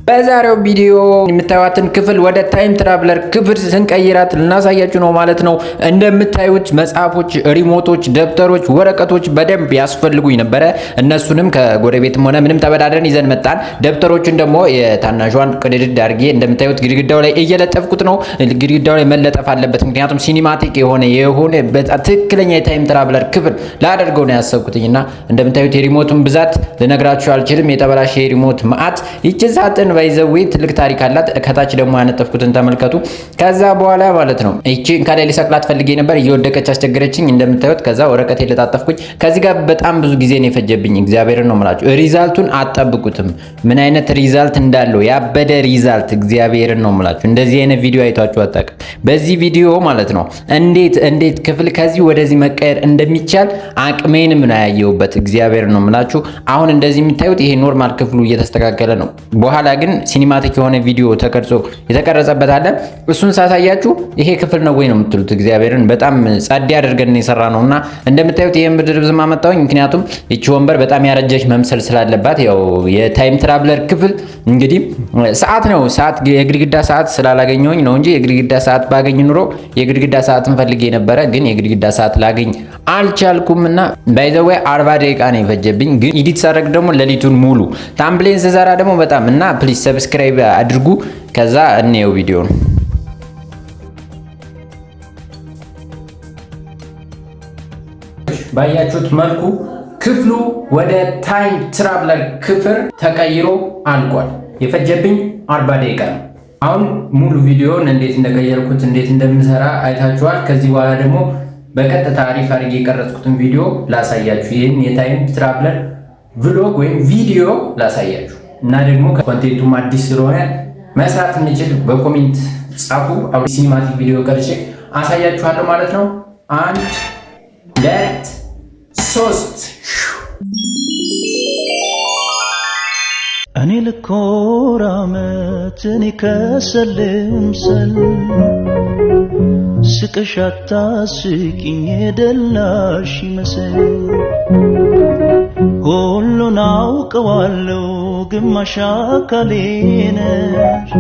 በዛሬው ቪዲዮ የምታዩትን ክፍል ወደ ታይም ትራቭለር ክፍል ስንቀይራት ልናሳያችሁ ነው ማለት ነው። እንደምታዩት መጽሐፎች፣ ሪሞቶች፣ ደብተሮች፣ ወረቀቶች በደንብ ያስፈልጉኝ ነበረ። እነሱንም ከጎረቤትም ሆነ ምንም ተበዳደርን ይዘን መጣን። ደብተሮቹን ደግሞ የታናሿን ቅድድድ አድርጌ እንደምታዩት ግድግዳው ላይ እየለጠፍኩት ነው። ግድግዳው ላይ መለጠፍ አለበት፣ ምክንያቱም ሲኒማቲክ የሆነ ትክክለኛ የታይም ትራቭለር ክፍል ላደርገው ነው ያሰብኩትኝና እንደምታዩት የሪሞቱን ብዛት ልነግራችሁ አልችልም። የተበላሸ የሪሞት ማአት ይቺ ሳጥን ባይዘዌ ትልቅ ታሪክ አላት። ከታች ደግሞ ያነጠፍኩትን ተመልከቱ። ከዛ በኋላ ማለት ነው እቺን ከላይ ሊሰቅላት ፈልጌ ነበር፣ እየወደቀች አስቸገረችኝ እንደምታዩት። ከዛ ወረቀት የለጣጠፍኩኝ። ከዚህ ጋር በጣም ብዙ ጊዜ ነው የፈጀብኝ። እግዚአብሔርን ነው የምላችሁ። ሪዛልቱን አጠብቁትም፣ ምን አይነት ሪዛልት እንዳለው ያበደ ሪዛልት። እግዚአብሔርን ነው የምላችሁ። እንደዚህ አይነት ቪዲዮ አይታችሁ አታውቅም። በዚህ ቪዲዮ ማለት ነው እንዴት ክፍል ከዚህ ወደዚህ መቀየር እንደሚቻል አቅሜንም ነው ያየሁበት። እግዚአብሔርን ነው የምላችሁ። አሁን እንደዚህ የሚታዩት ይሄ ኖርማል ክፍሉ እየተስተካከለ ነው። በኋላ ግን ሲኒማቲክ የሆነ ቪዲዮ ተቀርጾ የተቀረጸበት አለ። እሱን ሳሳያችሁ ይሄ ክፍል ነው ወይ ነው የምትሉት። እግዚአብሔርን በጣም ጸዴ አድርገን የሰራ ነውና እንደምታዩት ይሄን ብድር ዝም አመጣሁኝ። ምክንያቱም እቺ ወንበር በጣም ያረጀች መምሰል ስላለባት ያው የታይም ትራቭለር ክፍል እንግዲህ ሰዓት ነው። ሰዓት የግድግዳ ሰዓት ስላላገኘሁኝ ነው እንጂ የግድግዳ ሰዓት ባገኝ ኑሮ የግድግዳ ሰዓትን ፈልጌ ነበረ፣ ግን የግድግዳ ሰዓት ላገኝ አልቻልኩምና ባይዘዌ 40 ደቂቃ ነው የፈጀብኝ። ግን ኤዲት ሳደርግ ደግሞ ሌሊቱን ሙሉ ታምብሌን ስሰራ ደግሞ በጣም እና ፕሊዝ ሰብስክራይብ አድርጉ። ከዛ እንየው ቪዲዮ ነው። ባያችሁት መልኩ ክፍሉ ወደ ታይም ትራቭለር ክፍል ተቀይሮ አልቋል። የፈጀብኝ 40 ደቂቃ ነው። አሁን ሙሉ ቪዲዮን እንዴት እንደቀየርኩት እንዴት እንደምሰራ አይታችኋል። ከዚህ በኋላ ደግሞ በቀጥታ አሪፍ አድርጌ የቀረጽኩትን ቪዲዮ ላሳያችሁ። ይህን የታይም ትራቭለር ቭሎግ ወይም ቪዲዮ ላሳያችሁ እና ደግሞ ኮንቴንቱም አዲስ ስለሆነ መስራት እንችል በኮሜንት ጻፉ። አሁን ሲኒማቲክ ቪዲዮ ቀርጬ አሳያችኋለሁ ማለት ነው። 1 2 3 እኔ ልኮራመት እኔ ከሰልምሰል ስቅሻታ ስቂኝ የደላሽ ይመስል ሁሉን አውቀዋለሁ ግማሽ አካሌ ነሽ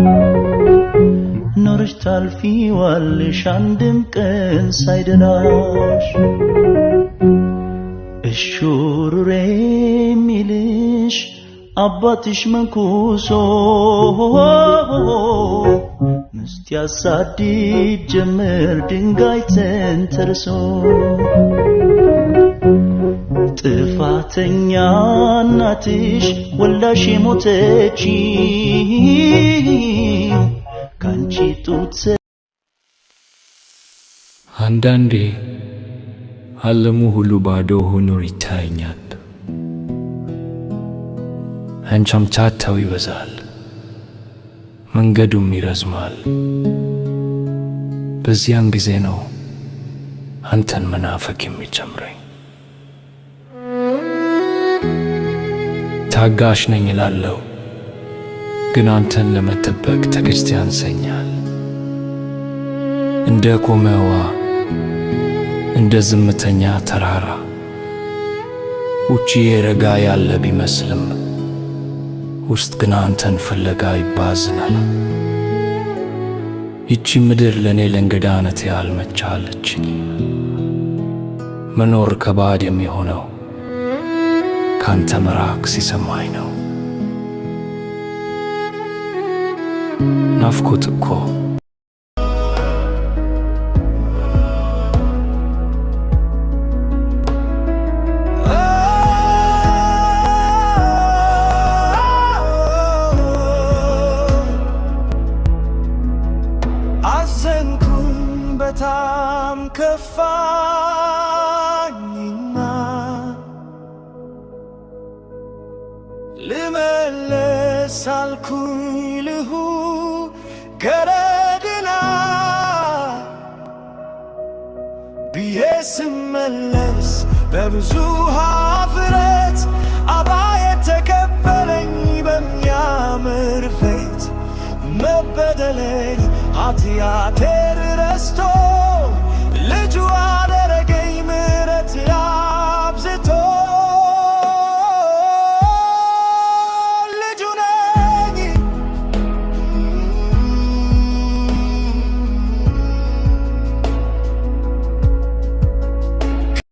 ኖረሽ ታልፊዋለሽ አንድም ቀን ሳይደላሽ እሹሩሬ የሚልሽ አባትሽ መንኩሶ ምስት ያሳድድ ጀመር ድንጋይ ተንተርሶ ጥፋተኛ እናትሽ ወላሽ የሞተች ካንቺ ጡት አንዳንዴ ዓለሙ ሁሉ ባዶ ሆኖ ይታየኛል። አንቺም ቻታው ይበዛል፣ መንገዱም ይረዝማል። በዚያን ጊዜ ነው አንተን መናፈቅ የሚጀምረኝ። ታጋሽ ነኝ እላለሁ፣ ግን አንተን ለመጠበቅ ትዕግስት ያንሰኛል። እንደ ቆመዋ እንደ ዝምተኛ ተራራ ውጪ ረጋ ያለ ቢመስልም ውስጥ ግን አንተን ፍለጋ ይባዝናል። ይቺ ምድር ለኔ ለእንግዳነት ያልመቻለች። መኖር ከባድ የሚሆነው ካንተ መራቅ ሲሰማኝ ነው። ናፍቆት እኮ በጣም ከፋኝና ልመለስ አልኩኝ ልሁን ገረድና ብዬ ስመለስ በብዙ ኀፍረት አባዬ ተቀበለኝ በሚያምር ፊት መበደለኝ ኃጢአቴን ረስቶ ልጁ